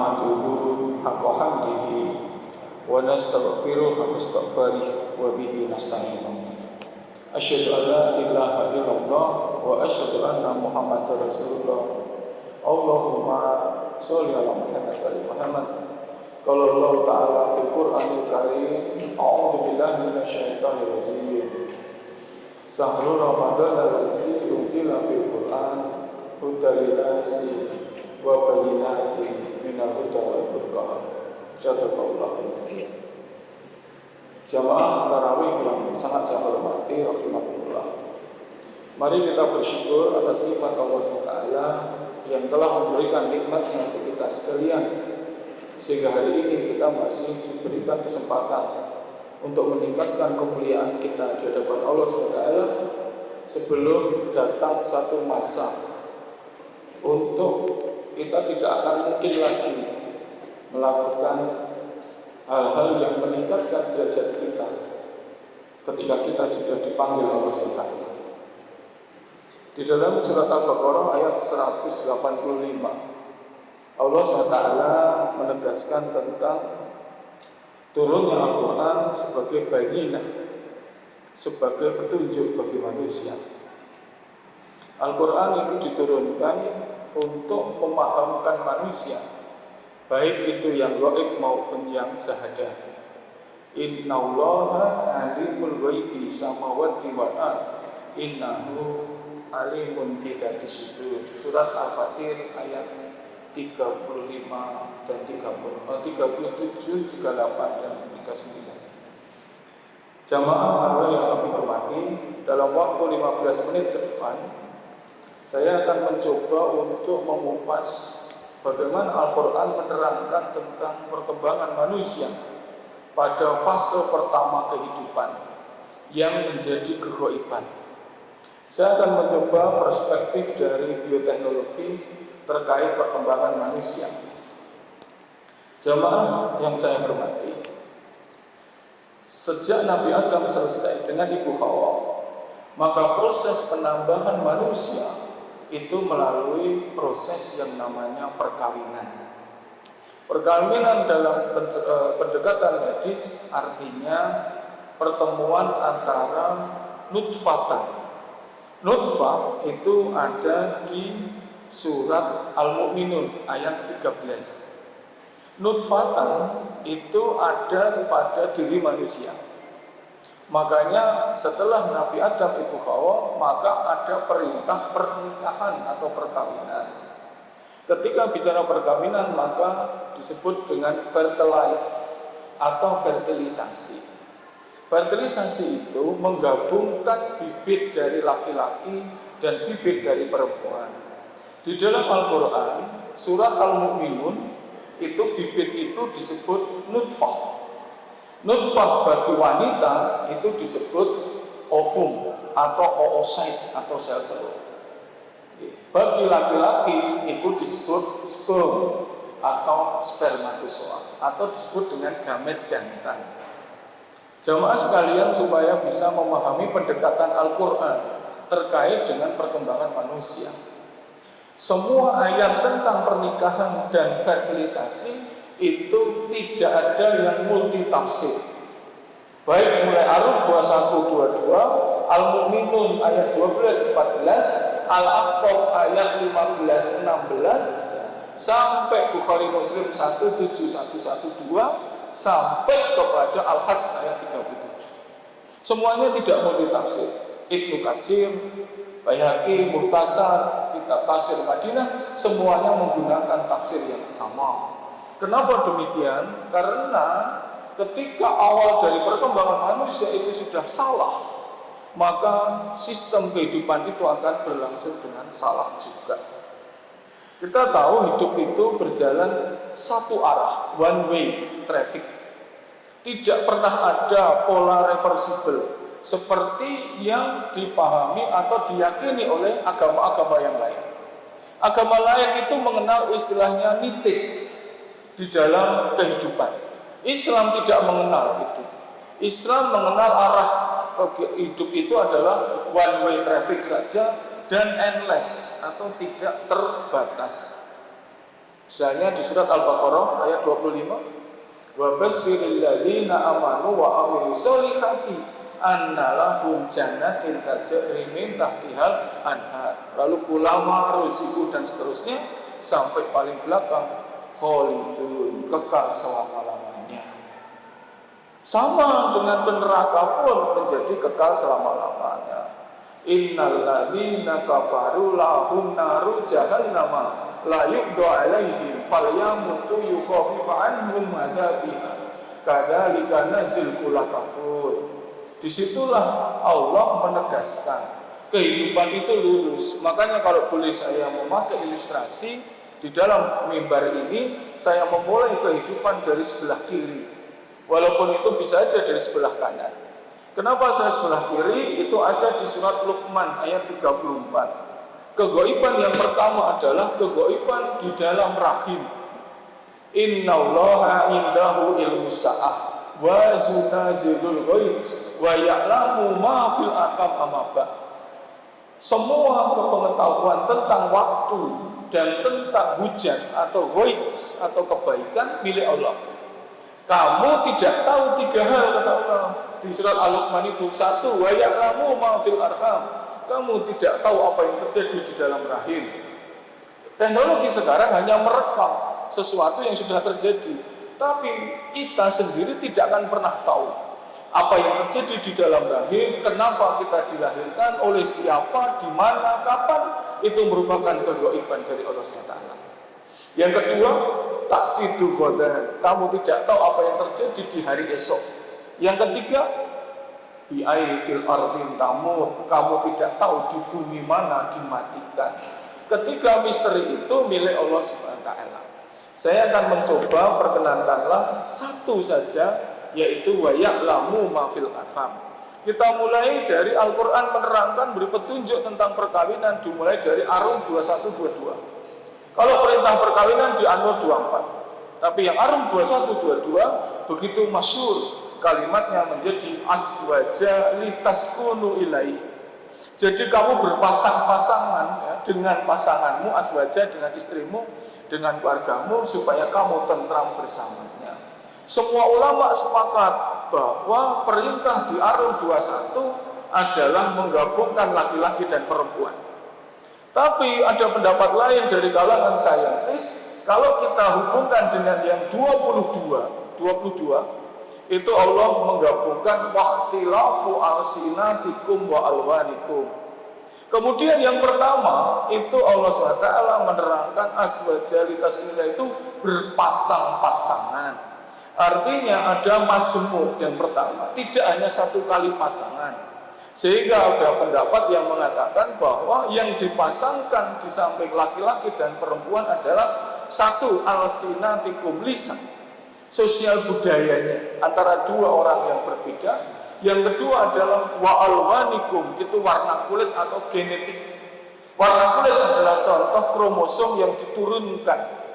nahmaduhu haqqa hamdihi wa nastaghfiruhu haqqa istighfarihi wa bihi nasta'in. Asyhadu an la ilaha illallah wa asyhadu anna Muhammadar Rasulullah. Allahumma sholli ala Muhammad wa ali Muhammad. Qala Allah Ta'ala fil Qur'anil Karim, a'udzu billahi minasyaitonir rajim. Syahrul Ramadan allazi unzila fil Qur'an hudan lin-nasi wa bayyinatin minal huda wal furqan. Sadaqallahul azim. Jamaah tarawih yang sangat saya hormati, rahimakumullah. Mari kita bersyukur atas nikmat Allah SWT yang telah memberikan nikmatnya untuk kita sekalian, sehingga hari ini kita masih diberikan kesempatan untuk meningkatkan kemuliaan kita di hadapan Allah SWT sebelum datang satu masa untuk kita tidak akan mungkin lagi melakukan hal-hal yang meningkatkan derajat kita ketika kita sudah dipanggil Allah SWT. Di dalam surat Al-Baqarah ayat 185, Allah SWT menegaskan tentang turunnya Al-Quran sebagai bayinah, sebagai petunjuk bagi manusia. Al-Quran itu diturunkan untuk memahamkan manusia, baik itu yang gaib maupun yang syahadah. Innallaha alimul ghaibi samawati wal ardh innahu alimun bidzatis sudur. Surat Al-Fatir ayat 35 dan 37, 38 dan 39. Jamaah Allah yang kami hormati, dalam waktu 15 menit ke depan saya akan mencoba untuk mengupas bagaimana Al-Quran menerangkan tentang perkembangan manusia pada fase pertama kehidupan yang menjadi kegaiban. Saya akan mencoba perspektif dari bioteknologi terkait perkembangan manusia. Jamaah yang saya hormati, sejak Nabi Adam selesai dengan Ibu Hawa, maka proses penambahan manusia itu melalui proses yang namanya perkawinan. Perkawinan dalam pendekatan medis artinya pertemuan antara nutfatan. Nutfah itu ada di surat Al-Mu'minun ayat 13. Nutfatan itu ada pada diri manusia. Makanya setelah Nabi Adam Ibu Hawa, maka ada perintah pernikahan atau perkawinan. Ketika bicara perkawinan, maka disebut dengan fertilize atau fertilisasi. Fertilisasi itu menggabungkan bibit dari laki-laki dan bibit dari perempuan. Di dalam Al-Quran, surat Al-Mu'minun, itu bibit itu disebut nutfah. Nutfah bagi wanita itu disebut ovum atau oocyte atau sel telur. Bagi laki-laki itu disebut sperm atau spermatozoa atau disebut dengan gamet jantan. Jamaah sekalian, supaya bisa memahami pendekatan Al-Quran terkait dengan perkembangan manusia, semua ayat tentang pernikahan dan fertilisasi itu tidak ada yang multi tafsir. Baik mulai Ar-Rum 21-22, Al-Mu'minun ayat 12-14, Al-Ahqaf ayat 15-16, sampai Bukhari Muslim 17112, sampai kepada Al-Hajj ayat 37. Semuanya tidak multi tafsir. Ibnu Katsir, Baihaqi, Muhtasar, Kitab Tafsir Madinah, semuanya menggunakan tafsir yang sama. Kenapa demikian? Karena ketika awal dari perkembangan manusia itu sudah salah, maka sistem kehidupan itu akan berlangsung dengan salah juga. Kita tahu hidup itu berjalan satu arah, one way traffic. Tidak pernah ada pola reversible seperti yang dipahami atau diyakini oleh agama-agama yang lain. Agama lain itu mengenal istilahnya nitis di dalam kehidupan. Islam tidak mengenal itu. Islam mengenal arah hidup itu adalah one way traffic saja dan endless atau tidak terbatas. Misalnya di surat Al-Baqarah ayat 25, wa basyiril ladzina amanu wa amilus solihati anna lahum jannatin tajri min tahtihal anhar. Lalu ulama ruziku dan seterusnya sampai paling belakang khalidun, kekal selama-lamanya. Sama dengan neraka pun menjadi kekal selama-lamanya. Innal ladzina kafaru lahum naru jahannam la yuqda alaihim falyamutu yukhaffifa anhum adzabiha kadzalika nazil kulla kafur. Disitulah Allah menegaskan kehidupan itu lurus. Makanya kalau boleh saya memakai ilustrasi di dalam mimbar ini, saya memulai kehidupan dari sebelah kiri, walaupun itu bisa saja dari sebelah kanan. Kenapa saya sebelah kiri? Itu ada di surat Luqman ayat 34. Kegoiban yang pertama adalah kegoiban di dalam rahim. Innallaha indahu ilmu sa'ah wa zunazilul ghaib wa ya'lamu ma fil arham amaba. Semua kepengetahuan tentang waktu dan tentang hujan atau ghaib atau kebaikan milik Allah. Kamu tidak tahu tiga hal, kata Allah di surat Al-Luqman itu. Satu, wa ya'lamu ma fil arham. Kamu tidak tahu apa yang terjadi di dalam rahim. Teknologi sekarang hanya merekam sesuatu yang sudah terjadi, tapi kita sendiri tidak akan pernah tahu apa yang terjadi di dalam rahim, kenapa kita dilahirkan, oleh siapa, di mana, kapan. Itu merupakan kegoiban dari Allah SWT. Yang kedua, taksidu ghadan. Kamu tidak tahu apa yang terjadi di hari esok. Yang ketiga, bi'aidil ardin tamut. Kamu tidak tahu di bumi mana dimatikan. Ketiga misteri itu milik Allah SWT. Saya akan mencoba perkenankanlah satu saja, yaitu wa ya'lamu ma fil arham. Kita mulai dari Al-Quran menerangkan, beri petunjuk tentang perkawinan, dimulai dari Arum 2122. Kalau perintah perkawinan di An-Nur 24. Tapi yang Arum 2122 begitu masyhur. Kalimatnya menjadi aswaja litaskunu ilaih. Jadi kamu berpasang-pasangan ya, dengan pasanganmu, aswaja dengan istrimu, dengan keluargamu, supaya kamu tentram bersamanya. Semua ulama sepakat bahwa perintah di Arum 21 adalah menggabungkan laki-laki dan perempuan. Tapi ada pendapat lain dari kalangan saintis, kalau kita hubungkan dengan yang 22 itu Allah menggabungkan waqtilafu alsinatikum wa alwanikum. Kemudian yang pertama itu Allah SWT menerangkan aswajalitas ini, itu berpasang-pasangan. Artinya ada majemuk yang pertama, tidak hanya satu kali pasangan. Sehingga ada pendapat yang mengatakan bahwa yang dipasangkan di samping laki-laki dan perempuan adalah satu, alsinatikum, lisan, sosial budayanya antara dua orang yang berbeda. Yang kedua adalah wa'alwanikum, itu warna kulit atau genetik. Warna kulit adalah contoh kromosom yang diturunkan.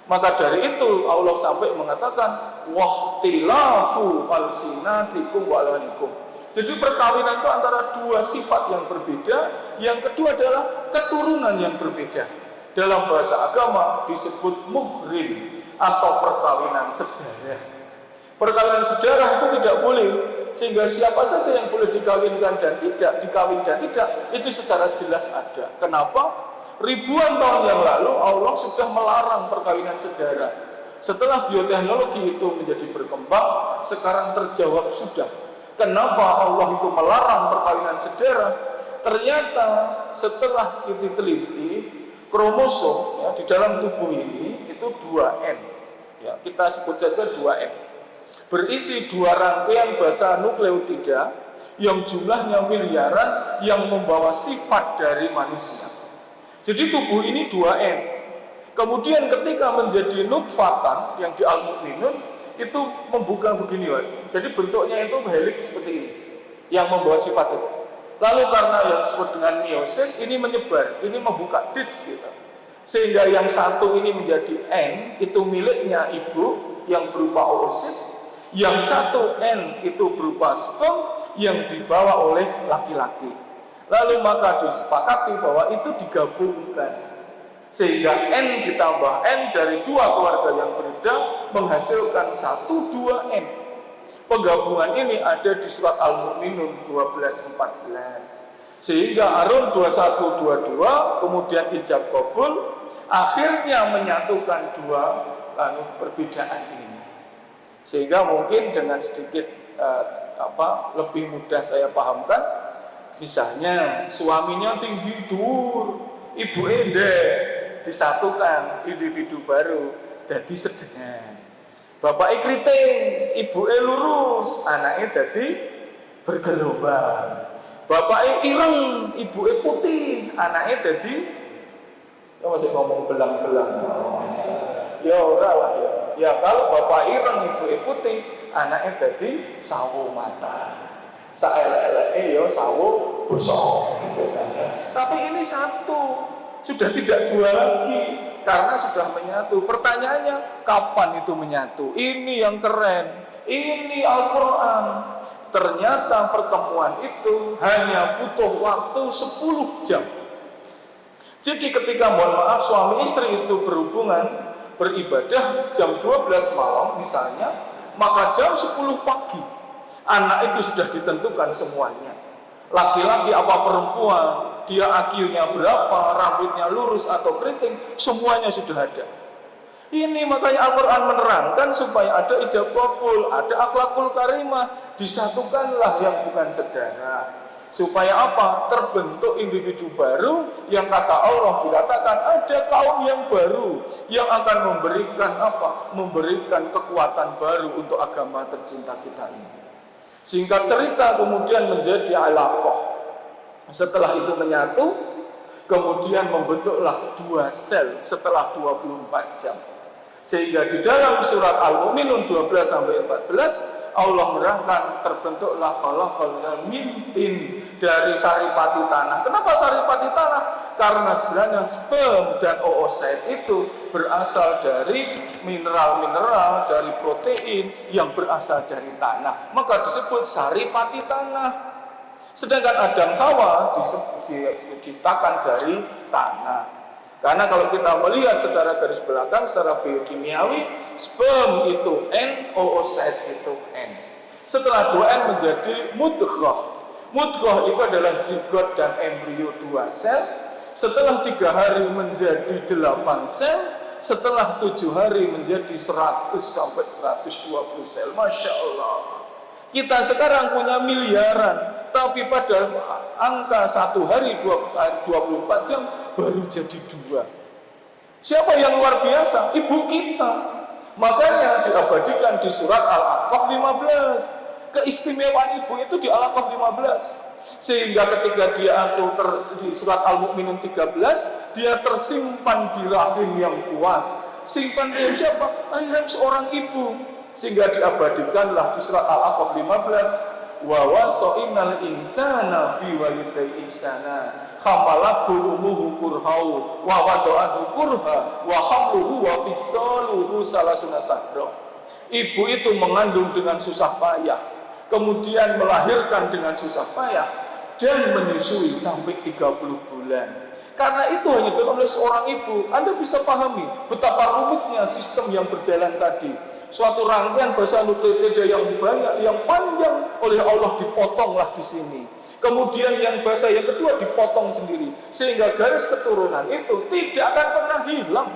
Maka dari itu Allah sampai mengatakan waqtilafu alsinatikum wa'alwanikum. Jadi perkawinan itu antara dua sifat yang berbeda. Yang kedua adalah keturunan yang berbeda. Dalam bahasa agama disebut muhrim atau perkawinan sedarah. Perkawinan sedarah itu tidak boleh, sehingga siapa saja yang boleh dikawinkan dan tidak, dikawin dan tidak, itu secara jelas ada. Kenapa? Ribuan tahun yang lalu Allah sudah melarang perkawinan sedarah. Setelah bioteknologi itu menjadi berkembang, sekarang terjawab sudah. Kenapa Allah itu melarang perkawinan sedarah? Ternyata setelah kita teliti, kromosom ya, di dalam tubuh ini itu 2N. Ya, kita sebut saja 2N. Berisi dua rangkaian basa nukleotida yang jumlahnya miliaran, yang membawa sifat dari manusia. Jadi tubuh ini 2N. Kemudian ketika menjadi nutfatan yang di al-mu'minun, itu membuka begini, Pak. Jadi bentuknya itu helix seperti ini, yang membawa sifat itu. Lalu karena yang disebut dengan meiosis, ini menyebar, ini membuka disk gitu. Sehingga yang satu ini menjadi N, itu miliknya ibu yang berupa oosit. Yang satu N itu berupa sperm yang dibawa oleh laki-laki. Lalu maka disepakati bahwa itu digabungkan. Sehingga N ditambah N dari dua keluarga yang berbeda menghasilkan 1, 2 N. Penggabungan ini ada di surat Al-Mu'minun 12-14. Sehingga Harun 21-22 kemudian ijab kabul akhirnya menyatukan dua perbedaan ini. Sehingga mungkin dengan sedikit lebih mudah saya pahamkan, misalnya suaminya tinggi dur, ibu endek, disatukan individu baru jadi sedengan. Bapak kriting, ibu lurus, anaknya jadi bergelombang. Bapak ireng, ibu putih, anaknya jadi masih ngomong belang-belang. Ya ora lah ya. Ya kalau bapak ireng, ibu putih, anaknya jadi sawo mata. Saelek-eleke ya sawo bosok gitu kan. Tapi ini satu, sudah tidak dua lagi karena sudah menyatu. Pertanyaannya, kapan itu menyatu? Ini yang keren. Ini Al-Qur'an. Ternyata pertemuan itu hanya butuh waktu 10 jam. Jadi ketika mohon maaf suami istri itu berhubungan, beribadah jam 12 malam misalnya, maka jam 10 pagi anak itu sudah ditentukan semuanya. Laki-laki apa perempuan, dia IQ-nya berapa, rambutnya lurus atau keriting, semuanya sudah ada. Ini makanya Al-Quran menerangkan supaya ada ijab kabul, ada akhlakul karimah, disatukanlah yang bukan saudara. Supaya apa? Terbentuk individu baru yang kata Allah dikatakan ada kaum yang baru yang akan memberikan apa? Memberikan kekuatan baru untuk agama tercinta kita ini. Singkat cerita kemudian menjadi alaqah. Setelah itu menyatu, kemudian membentuklah dua sel setelah 24 jam. Sehingga di dalam surat Al-Mu'minun 12-14 Allah merangkan terbentuklah khalaqal min tin dari saripati tanah. Kenapa saripati tanah? Karena sebenarnya sperm dan oosit itu berasal dari mineral-mineral, dari protein yang berasal dari tanah. Maka disebut saripati tanah. Sedangkan Adam Hawa diciptakan dari tanah. Karena kalau kita melihat secara garis belakang, secara biokimiawi, sperm itu N, oosit itu N. Setelah 2N menjadi mudghah. Mudghah itu adalah zigot dan embrio 2 sel. Setelah 3 hari menjadi 8 sel. Setelah 7 hari menjadi 100 sampai 120 sel. Masya Allah. Kita sekarang punya miliaran, tapi pada angka 1 hari 24 jam baru jadi 2. Siapa yang luar biasa? Ibu kita. Makanya diabadikan di surat Al-Aqaf 15. Keistimewaan ibu itu di Al-Aqaf 15. Sehingga ketika dia di surat Al-Mu'minun 13, dia tersimpan di rahim yang kuat. Simpan dia siapa? Rahim seorang ibu. Sehingga diabadikanlah di surat Al-Aqaf 15, wa wasainal insana biwalidayhi ihsana hamalathu ummuhu kurhau wa wada'ahu kurha wa hamluhu wa fisaluhu salasuna sahra. Ibu itu mengandung dengan susah payah, kemudian melahirkan dengan susah payah, dan menyusui sampai 30 bulan. Karena itu hanya dilakukan oleh seorang ibu. Anda bisa pahami betapa rumitnya sistem yang berjalan tadi. Suatu rangkaian bahasa nukleotida yang banyak, yang panjang oleh Allah dipotonglah di sini. Kemudian yang bahasa yang kedua dipotong sendiri, sehingga garis keturunan itu tidak akan pernah hilang.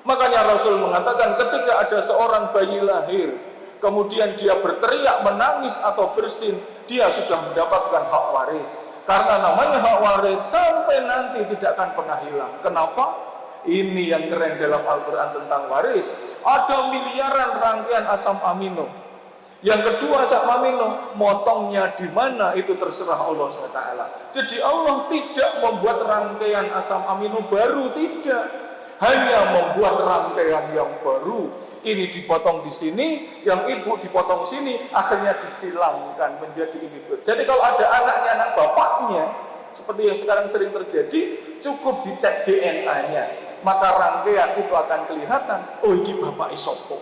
Makanya Rasul mengatakan ketika ada seorang bayi lahir, kemudian dia berteriak, menangis atau bersin, dia sudah mendapatkan hak waris. Karena namanya hak waris sampai nanti tidak akan pernah hilang. Kenapa? Ini yang keren dalam Al-Quran tentang waris. Ada miliaran rangkaian asam amino. Yang kedua asam amino, motongnya di mana itu terserah Allah SWT. Jadi Allah tidak membuat rangkaian asam amino baru, tidak. Hanya membuat rangkaian yang baru. Ini dipotong di sini, yang ibu dipotong sini, akhirnya disilangkan menjadi individu. Jadi kalau ada anaknya, anak bapaknya, seperti yang sekarang sering terjadi, cukup dicek DNA-nya. Maka rangkaian itu akan kelihatan, oh ini bapak isopo.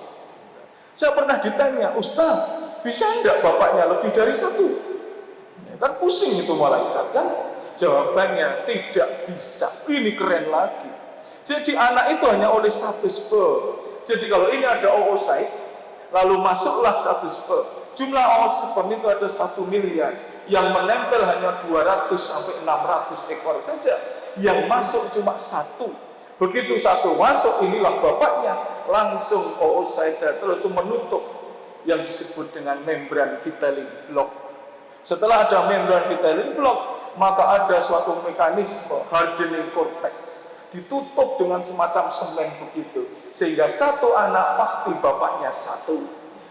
Saya pernah ditanya, Ustaz, bisa enggak bapaknya lebih dari 1? Ya, kan pusing itu malaikat kan? Jawabannya tidak bisa. Ini keren lagi. Jadi anak itu hanya oleh satu sperm. Jadi kalau ini ada oocyte, lalu masuklah satu sperm. Jumlah oocyte itu ada 1 miliar. Yang menempel hanya 200 sampai 600 ekor saja. Yang masuk cuma satu. Begitu satu masuk, inilah bapaknya. Langsung oocyte itu menutup yang disebut dengan membran vitelli block. Setelah ada membran vitelli block, maka ada suatu mekanisme hardening cortex. Ditutup dengan semacam semen begitu. Sehingga satu anak pasti bapaknya satu.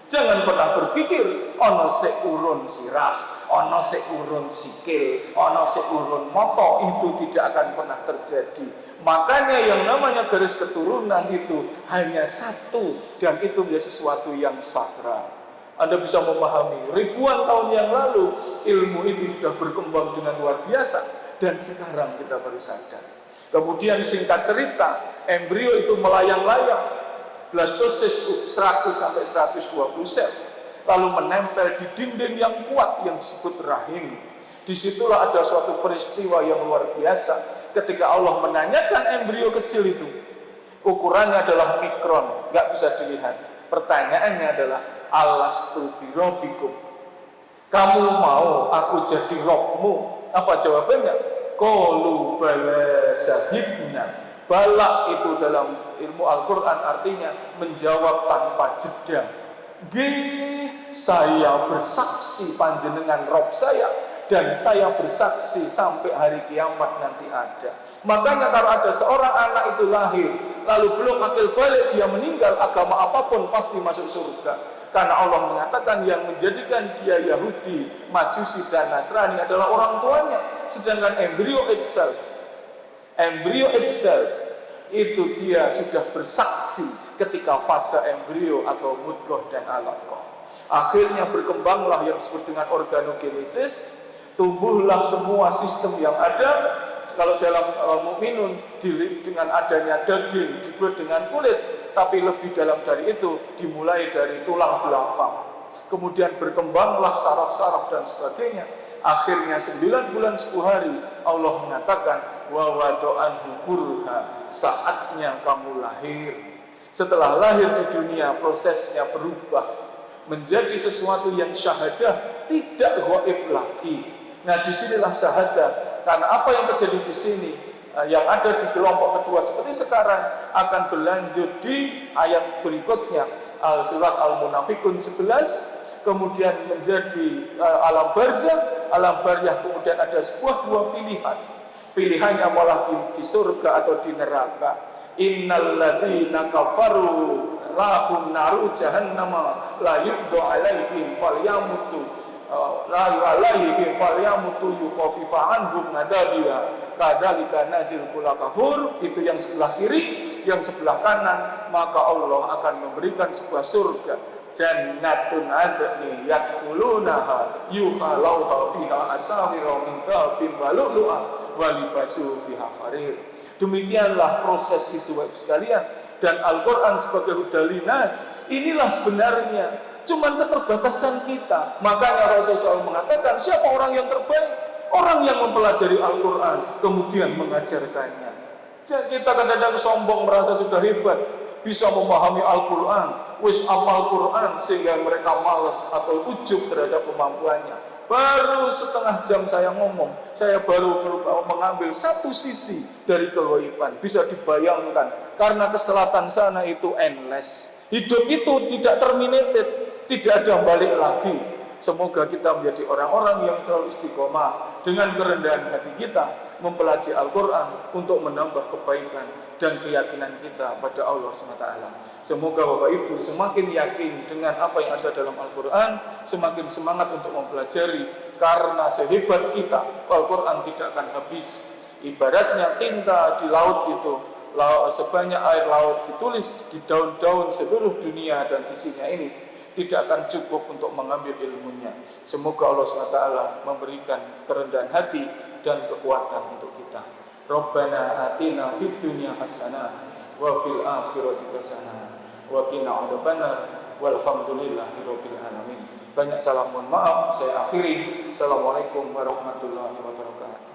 Jangan pernah berpikir, ono sik urun sirah, ono sik urun sikil, ono sik urun moto, itu tidak akan pernah terjadi. Makanya yang namanya garis keturunan itu hanya satu, dan itu menjadi sesuatu yang sakral. Anda bisa memahami, ribuan tahun yang lalu ilmu itu sudah berkembang dengan luar biasa, dan sekarang kita baru sadar. Kemudian singkat cerita, embrio itu melayang-layang, blastosis 100 sampai 120 sel, lalu menempel di dinding yang kuat yang disebut rahim. Disitulah ada suatu peristiwa yang luar biasa, ketika Allah menanyakan embrio kecil itu, ukurannya adalah mikron, nggak bisa dilihat. Pertanyaannya adalah, alastu birabbikum, kamu mau aku jadi Robmu? Apa jawabannya? Qalu bala syahidna. Bala itu dalam ilmu Al-Quran artinya menjawab tanpa jeda. Saya bersaksi panjenengan Rob saya, dan saya bersaksi sampai hari kiamat nanti ada. Makanya kalau ada seorang anak itu lahir, lalu belum akil balik, dia meninggal, agama apapun pasti masuk surga. Karena Allah mengatakan yang menjadikan dia Yahudi, Majusi, dan Nasrani adalah orang tuanya. Sedangkan embrio itself itu dia sudah bersaksi ketika fase embrio atau mudghah dan alaqah. Akhirnya berkembanglah yang disebut dengan organogenesis, tumbuhlah semua sistem yang ada. Kalau dalam mukminun dengan adanya daging dibuat dengan kulit, tapi lebih dalam dari itu dimulai dari tulang belakang. Kemudian berkembanglah saraf-saraf dan sebagainya. Akhirnya 9 bulan 10 hari Allah mengatakan wa wada'anhu kurha, saatnya kamu lahir. Setelah lahir di dunia, prosesnya berubah menjadi sesuatu yang syahadah, tidak gaib lagi. Nah, disinilah syahadah. Karena apa yang terjadi di sini, yang ada di kelompok kedua seperti sekarang, akan berlanjut di ayat berikutnya, surat Al-Munafikun 11, kemudian menjadi alam barzah. Alam barzah kemudian ada dua pilihan. Pilihannya malah di surga atau di neraka. Innal ladzina kafaru lahum naru jahannama la yuqda alaihim falyamutu la yu'alaihim falyamutu yukhafifa anhum nadabiha kadzalika nazil kula kafur. Itu yang sebelah kiri. Yang sebelah kanan, maka Allah akan memberikan sebuah surga, jannatun adni yadkhulunaha yukhalauha fiha asawira min dhahabin wa lu'lu'a wa libasu fiha harir. Demikianlah proses itu Bapak sekalian. Dan Al-Quran sebagai hudalinas, inilah sebenarnya cuman keterbatasan kita. Makanya Rasulullah SAW mengatakan, siapa orang yang terbaik? Orang yang mempelajari Al-Quran kemudian mengajarkannya. Jadi kita kadang-kadang sombong, merasa sudah hebat, bisa memahami Al-Quran, wis amal Quran, sehingga mereka malas atau ujub terhadap kemampuannya. Baru setengah jam saya ngomong, saya baru mengambil satu sisi dari keghaiban. Bisa dibayangkan, karena ke selatan sana itu endless. Hidup itu tidak terminated, tidak ada balik lagi. Semoga kita menjadi orang-orang yang selalu istiqomah dengan kerendahan hati kita mempelajari Al-Quran untuk menambah kebaikan dan keyakinan kita pada Allah SWT. Semoga Bapak Ibu semakin yakin dengan apa yang ada dalam Al-Quran, semakin semangat untuk mempelajari, karena sehebat kita Al-Quran tidak akan habis. Ibaratnya tinta di laut itu, sebanyak air laut ditulis di daun-daun seluruh dunia dan isinya ini tidak akan cukup untuk mengambil ilmunya. Semoga Allah SWT memberikan kerendahan hati dan kekuatan untuk kita. Rabbana atina fid dunya hasanah wa fil akhirati hasanah wa qina adzabannar walhamdulillahi rabbil alamin. Banyak salam mohon maaf, saya akhiri. Assalamualaikum warahmatullahi wabarakatuh.